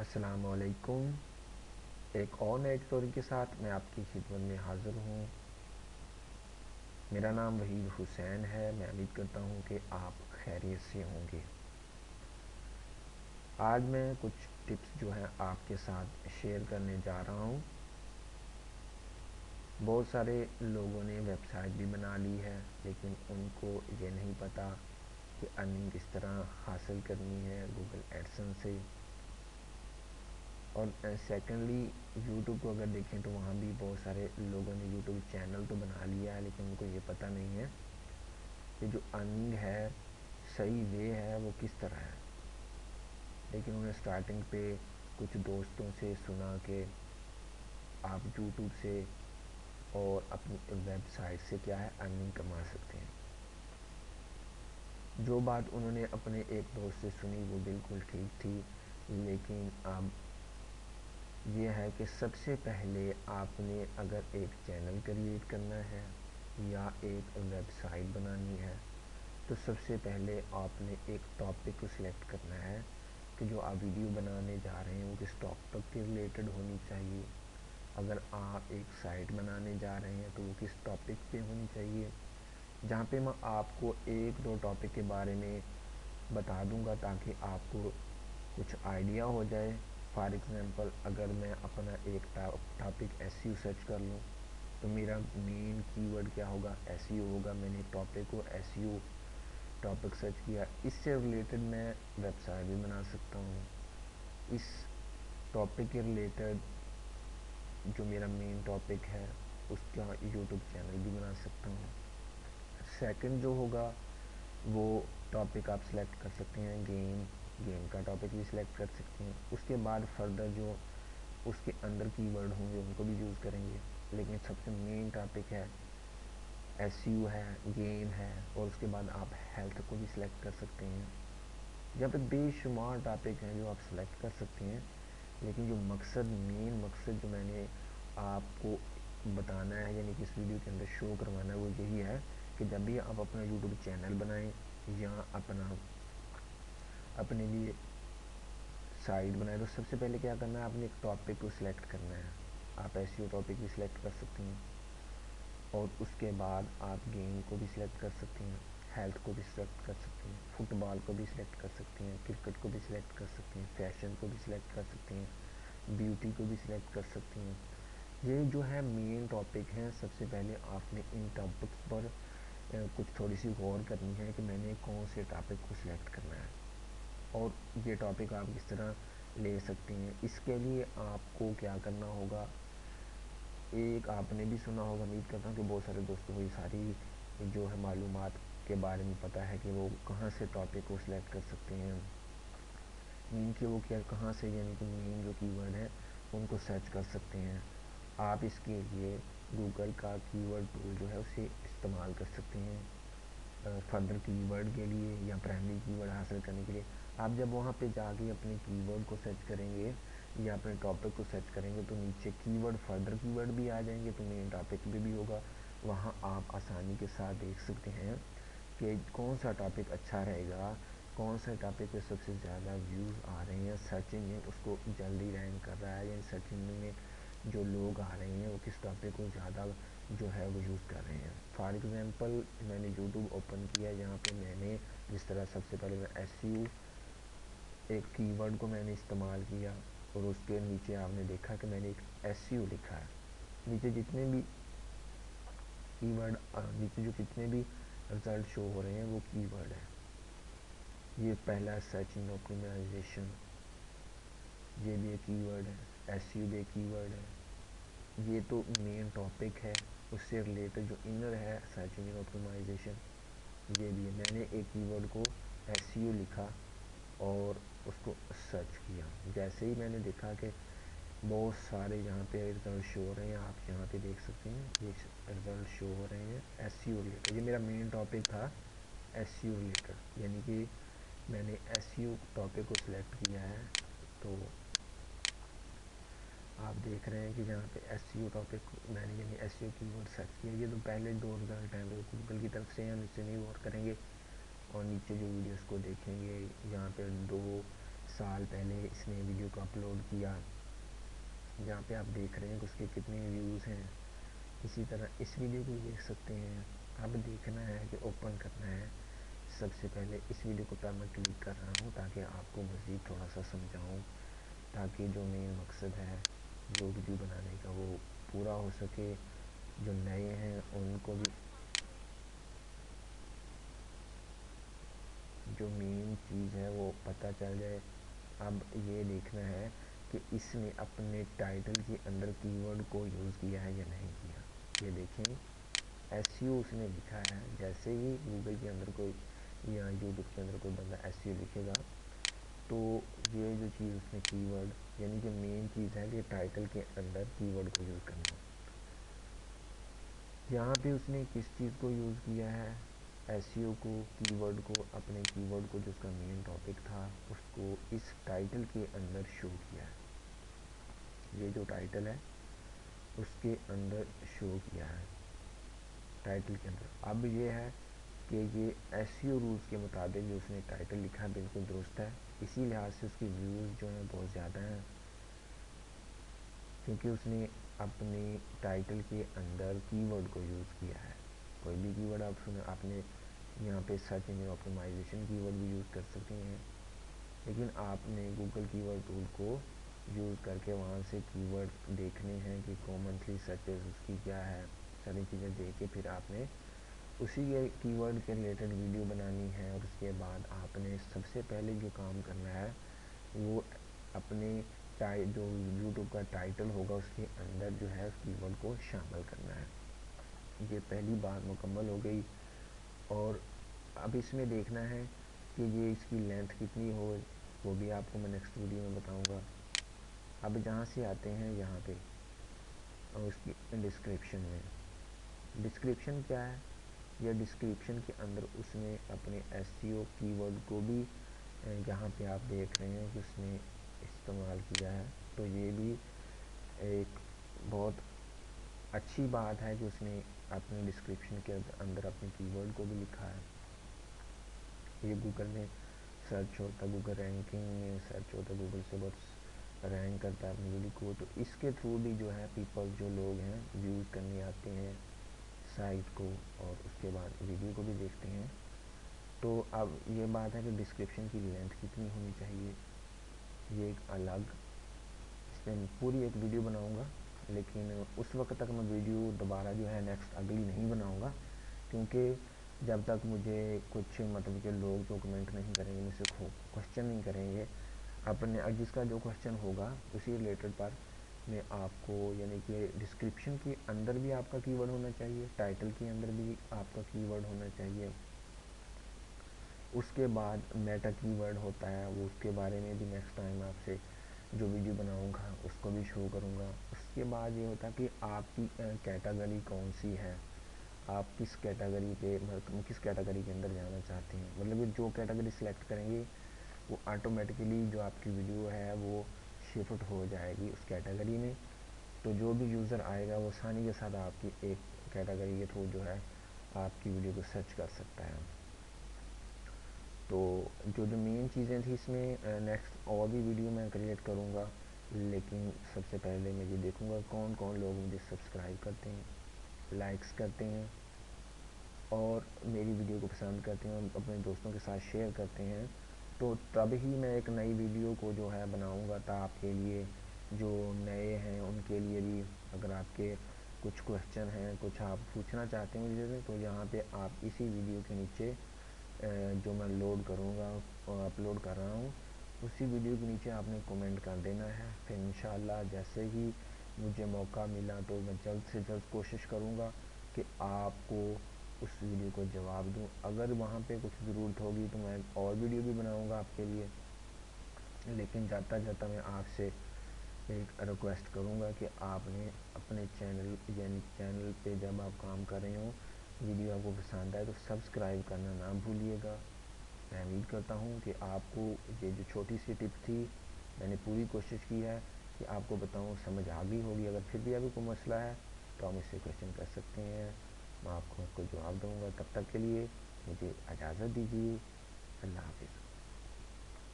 السلام علیکم۔ ایک اور نئے اسٹوری کے ساتھ میں آپ کی خدمت میں حاضر ہوں۔ میرا نام وحید حسین ہے۔ میں امید کرتا ہوں کہ آپ خیریت سے ہوں گے۔ آج میں کچھ ٹپس جو ہیں آپ کے ساتھ شیئر کرنے جا رہا ہوں۔ بہت سارے لوگوں نے ویب سائٹ بھی بنا لی ہے، لیکن ان کو یہ نہیں پتہ کہ ارننگ کس طرح حاصل کرنی ہے گوگل ایڈسنس سے۔ اور سیکنڈلی یوٹیوب کو اگر دیکھیں تو وہاں بھی بہت سارے لوگوں نے یوٹیوب چینل تو بنا لیا ہے، لیکن ان کو یہ پتہ نہیں ہے کہ جو ارننگ ہے صحیح وے ہے وہ کس طرح ہے۔ لیکن انہیں سٹارٹنگ پہ کچھ دوستوں سے سنا کہ آپ یوٹیوب سے اور اپنی ویب سائٹ سے کیا ہے ارننگ کما سکتے ہیں۔ جو بات انہوں نے اپنے ایک دوست سے سنی وہ بالکل ٹھیک تھی، لیکن اب یہ ہے کہ سب سے پہلے آپ نے اگر ایک چینل کریٹ کرنا ہے یا ایک ویب سائٹ بنانی ہے تو سب سے پہلے آپ نے ایک ٹاپک کو سلیکٹ کرنا ہے کہ جو آپ ویڈیو بنانے جا رہے ہیں وہ کس ٹاپک کے ریلیٹڈ ہونی چاہیے۔ اگر آپ ایک سائٹ بنانے جا رہے ہیں تو وہ کس ٹاپک پہ ہونی چاہیے، جہاں پہ میں آپ کو ایک دو ٹاپک کے بارے میں بتا دوں گا تاکہ آپ کو کچھ آئیڈیا ہو جائے۔ فار ایگزامپل اگر میں اپنا ایک ٹاپک ایس ای او سرچ کر لوں تو میرا مین کی ورڈ کیا ہوگا، ایس ای او ہوگا۔ میں نے ایک ٹاپک کو ایس ای او ٹاپک سرچ کیا، اس سے ریلیٹڈ میں ویب سائٹ بھی بنا سکتا ہوں۔ اس ٹاپک کے ریلیٹڈ جو میرا مین ٹاپک ہے اس کا یوٹیوب چینل بھی بنا سکتا ہوں۔ سیکنڈ جو ہوگا وہ ٹاپک آپ سلیکٹ کر سکتے ہیں گیم کا ٹاپک بھی سلیکٹ کر سکتے ہیں۔ اس کے بعد فردر جو اس کے اندر کی ورڈ ہوں گے ان کو بھی یوز کریں گے، لیکن سب سے مین ٹاپک ہے ایس ای او ہے، گیم ہے، اور اس کے بعد آپ ہیلتھ کو بھی سلیکٹ کر سکتے ہیں۔ یہاں پہ بے شمار ٹاپک ہیں جو آپ سلیکٹ کر سکتے ہیں، لیکن جو مین مقصد جو میں نے آپ کو بتانا ہے یعنی کہ اس ویڈیو کے اندر شو کروانا ہے وہ یہی ہے کہ جب بھی آپ اپنا یوٹیوب چینل بنائیں یا اپنے لیے سائٹ بنائیں تو سب سے پہلے کیا کرنا ہے، آپ نے ایک ٹاپک کو سلیکٹ کرنا ہے۔ آپ ایس ای او ٹاپک بھی سلیکٹ کر سکتے ہیں، اور اس کے بعد آپ گیم کو بھی سلیکٹ کر سکتے ہیں، ہیلتھ کو بھی سلیکٹ کر سکتے ہیں، فٹ بال کو بھی سلیکٹ کر سکتے ہیں، کرکٹ کو بھی سلیکٹ کر سکتے ہیں، فیشن کو بھی سلیکٹ کر سکتے ہیں، بیوٹی کو بھی سلیکٹ کر سکتے ہیں۔ یہ جو ہے مین ٹاپک ہیں، سب سے پہلے آپ نے ان ٹاپکس پر کچھ تھوڑی سی غور کرنی ہے کہ میں نے کون سے ٹاپک کو سلیکٹ کرنا ہے اور یہ ٹاپک آپ کس طرح لے سکتے ہیں۔ اس کے لیے آپ کو کیا کرنا ہوگا، ایک آپ نے بھی سنا ہوگا، امید کرتا ہوں کہ بہت سارے دوستوں کو یہ ساری جو ہے معلومات کے بارے میں پتہ ہے کہ وہ کہاں سے ٹاپک کو سلیکٹ کر سکتے ہیں، مین کہ وہ کیا کہاں سے یعنی کہ مین جو کی ورڈ ہے ان کو سرچ کر سکتے ہیں۔ آپ اس کے لیے گوگل کا کی ورڈ ٹول جو ہے اسے استعمال کر سکتے ہیں فردر کی ورڈ کے لیے یا پرائمری کی ورڈ حاصل کرنے کے لیے۔ آپ جب وہاں پہ جا کے اپنے کی ورڈ کو سرچ کریں گے یا اپنے ٹاپک کو سرچ کریں گے تو نیچے کی ورڈ فردر کی ورڈ بھی آ جائیں گے، تو مین ٹاپک بھی ہوگا۔ وہاں آپ آسانی کے ساتھ دیکھ سکتے ہیں کہ کون سا ٹاپک اچھا رہے گا، کون سا ٹاپک پہ سب سے زیادہ ویوز آ رہے ہیں، سرچ انجن اس کو جلدی رینک کر رہا ہے، یعنی سرچ انجن میں جو لوگ آ رہے ہیں وہ کس ٹاپک کو زیادہ جو ہے وہ یوز کر رہے ہیں۔ فار ایگزامپل میں نے یوٹیوب اوپن کیا، یہاں پہ میں نے جس طرح سب سے پہلے میں ایس ای او ایک کی ورڈ کو میں نے استعمال کیا اور اس کے نیچے آپ نے دیکھا کہ میں نے ایک ایس ای او لکھا ہے۔ نیچے جتنے بھی کی ورڈ نیچے جو کتنے بھی رزلٹ شو ہو رہے ہیں وہ کی ورڈ ہے۔ یہ پہلا سرچ انجن آپٹیمائزیشن، یہ بھی ایک کی ورڈ ہے، ایس ای او بھی ایک کی ورڈ ہے۔ یہ تو مین ٹاپک ہے، اس سے ریلیٹڈ جو انر ہے سرچ انجن آپٹیمائزیشن یہ بھی ہے۔ میں نے ایک کی ورڈ کو ایس ای او لکھا اور اس کو سرچ کیا، جیسے ہی میں نے دیکھا کہ بہت سارے یہاں پہ رزلٹ شو ہو رہے ہیں، آپ یہاں پہ دیکھ سکتے ہیں یہ رزلٹ شو ہو رہے ہیں ایس ای او ریلیٹڈ۔ یہ میرا مین ٹاپک تھا ایس ای او ریلیٹڈ، یعنی کہ میں نے ایس ای او ٹاپک کو سلیکٹ کیا ہے، تو آپ دیکھ رہے ہیں کہ یہاں پہ ایس ای او ٹاپک میں نے یعنی ایس ای او کی ورڈ سرچ کیا۔ یہ تو پہلے دو رزلٹ ہیں وہ گوگل کی طرف سے ہم اس سے نہیں غور کریں گے، اور نیچے جو ویڈیوز کو دیکھیں گے یہاں پہ دو سال پہلے اس نے ویڈیو کو اپلوڈ کیا، جہاں پہ آپ دیکھ رہے ہیں کہ اس کے کتنے ویوز ہیں. اسی طرح اس ویڈیو کو دیکھ سکتے ہیں. اب دیکھنا ہے کہ اوپن کرنا ہے. سب سے پہلے اس ویڈیو کو پر میں کلک کر رہا ہوں تاکہ آپ کو مزید تھوڑا سا سمجھاؤں، تاکہ جو مین مقصد ہے جو ویڈیو بنانے کا وہ پورا ہو سکے. جو نئے ہیں ان کو بھی جو مین چیز ہے وہ پتہ چل جائے. اب یہ دیکھنا ہے کہ اس نے اپنے ٹائٹل کے اندر کی ورڈ کو یوز کیا ہے یا نہیں کیا. یہ دیکھیں ایس یو اس نے لکھا ہے. جیسے ہی گوگل کے اندر کوئی یا یوٹیوب کے اندر کوئی بندہ ایس یو لکھے گا تو یہ جو چیز اس نے کی ورڈ یعنی کہ مین چیز ہے کہ ٹائٹل کے اندر کی ورڈ کو یوز کرنا. یہاں پہ اس نے کس چیز کو یوز کیا ہے؟ ایس ای او کو، کی ورڈ کو، اپنے کی ورڈ کو جو اس کا مین ٹاپک تھا اس کو اس ٹائٹل کے اندر شو کیا ہے. یہ جو ٹائٹل ہے اس کے اندر شو کیا ہے ٹائٹل کے اندر. اب یہ ہے کہ یہ ایس ای او رولز کے مطابق جو اس نے ٹائٹل لکھا ہے بالکل درست ہے. اسی لحاظ سے اس کی ویوز جو ہیں بہت زیادہ ہیں، کیونکہ اس نے اپنے ٹائٹل کے اندر کی ورڈ کو یوز کیا ہے. کوئی بھی کی ورڈ آپ سنیں، آپ نے یہاں پہ سرچ انجن آپٹیمائزیشن کی ورڈ بھی یوز کر سکتے ہیں، لیکن آپ نے گوگل کی ورڈ ٹول کو یوز کر کے وہاں سے کی ورڈ دیکھنے ہیں کہ کامنٹلی سرچز اس کی کیا ہے. ساری چیزیں دیکھ کے پھر آپ نے اسی کی ورڈ کے ریلیٹڈ ویڈیو بنانی ہے. اور اس کے بعد آپ نے سب سے پہلے جو کام کرنا ہے وہ اپنے جو یوٹیوب کا ٹائٹل ہوگا اس کے اندر جو ہے اس کی ورڈ کو شامل کرنا ہے. یہ پہلی بات مکمل ہو گئی. اور اب اس میں دیکھنا ہے کہ یہ اس کی لینتھ کتنی ہو، وہ بھی آپ کو میں نیکسٹ ویڈیو میں بتاؤں گا. اب جہاں سے آتے ہیں یہاں پہ اور اس کی ڈسکرپشن میں. ڈسکرپشن کیا ہے؟ یا ڈسکرپشن کے اندر اس نے اپنے ایس ای او کی ورڈ کو بھی یہاں پہ آپ دیکھ رہے ہیں کہ اس نے استعمال کیا ہے. تو یہ بھی ایک بہت اچھی بات ہے کہ اس نے اپنے ڈسکرپشن کے اندر اپنے کی ورڈ کو بھی لکھا ہے. یہ گوگل میں سرچ ہوتا ہے، گوگل رینکنگ میں سرچ ہوتا ہے، گوگل سے بہت رینک کرتا ہے اپنی ویڈیو کو. تو اس کے تھرو بھی جو ہے پیپل جو لوگ ہیں ویوز کرنے آتے ہیں سائٹ کو اور اس کے بعد ویڈیو کو بھی دیکھتے ہیں. تو اب یہ بات ہے کہ ڈسکرپشن کی لینتھ کتنی ہونی چاہیے، یہ ایک الگ اس پہ پوری ایک ویڈیو بناؤں گا. لیکن اس وقت تک میں ویڈیو دوبارہ جو ہے نیکسٹ اگلی نہیں بناؤں گا، کیونکہ جب تک مجھے کچھ مطلب کہ لوگ جو کمنٹ نہیں کریں گے، مجھ سے کوشچن نہیں کریں گے اپنے جس کا جو کوشچن ہوگا اسی ریلیٹڈ پر میں آپ کو یعنی کہ ڈسکرپشن کے اندر بھی آپ کا کی ورڈ ہونا چاہیے، ٹائٹل کے اندر بھی آپ کا کی ورڈ ہونا چاہیے. اس کے بعد میٹا کی ورڈ ہوتا ہے، وہ اس کے بارے میں بھی نیکسٹ ٹائم آپ سے جو ویڈیو بناؤں گا اس کو بھی شو کروں گا. اس کے بعد یہ ہوتا ہے کہ آپ کی کیٹیگری کون سی ہے، آپ کس کیٹیگری پہ کس کیٹیگری کے اندر جانا چاہتے ہیں. مطلب کہ جو کیٹیگری سلیکٹ کریں گے وہ آٹومیٹیکلی جو آپ کی ویڈیو ہے وہ شفٹ ہو جائے گی اس کیٹیگری میں. تو جو بھی یوزر آئے گا وہ آسانی کے ساتھ آپ کی ایک کیٹیگری کے تھرو جو ہے آپ کی ویڈیو کو سرچ کر سکتا ہے. تو جو مین چیزیں تھیں اس میں نیکسٹ اور بھی ویڈیو میں کریٹ کروں گا. لیکن سب سے پہلے میں یہ دیکھوں گا کون کون لوگ مجھے سبسکرائب کرتے ہیں، لائکس کرتے ہیں اور میری ویڈیو کو پسند کرتے ہیں اور اپنے دوستوں کے ساتھ شیئر کرتے ہیں. تو تب ہی میں ایک نئی ویڈیو کو جو ہے بناؤں گا. تا آپ کے لیے جو نئے ہیں ان کے لیے بھی اگر آپ کے کچھ کوشچن ہیں، کچھ آپ پوچھنا چاہتے ہیں مجھے سے، تو یہاں پہ آپ اسی ویڈیو کے نیچے جو میں لوڈ کروں گا اپلوڈ کر رہا ہوں اسی ویڈیو کے نیچے آپ نے کومنٹ کر دینا ہے. پھر انشاءاللہ جیسے ہی مجھے موقع ملا تو میں جلد سے جلد کوشش کروں گا کہ آپ کو اس ویڈیو کو جواب دوں. اگر وہاں پہ کچھ ضرورت ہوگی تو میں اور ویڈیو بھی بناؤں گا آپ کے لیے. لیکن جاتا جاتا میں آپ سے ایک ریکویسٹ کروں گا کہ آپ نے اپنے چینل یعنی چینل پہ جب آپ کام کر رہے ہوں ویڈیو آپ کو پسند آئے تو سبسکرائب کرنا نہ بھولیے گا. میں امید کرتا ہوں کہ آپ کو یہ جو چھوٹی سی ٹپ تھی میں نے پوری کوشش کی ہے کہ آپ کو بتاؤں، سمجھ آ گئی ہوگی. اگر پھر بھی ابھی کوئی مسئلہ ہے تو آپ مجھ سے کوشچن کر سکتے ہیں، میں آپ کو اس کو جواب دوں گا. تب تک کے لیے مجھے اجازت دیجیے. اللہ حافظ.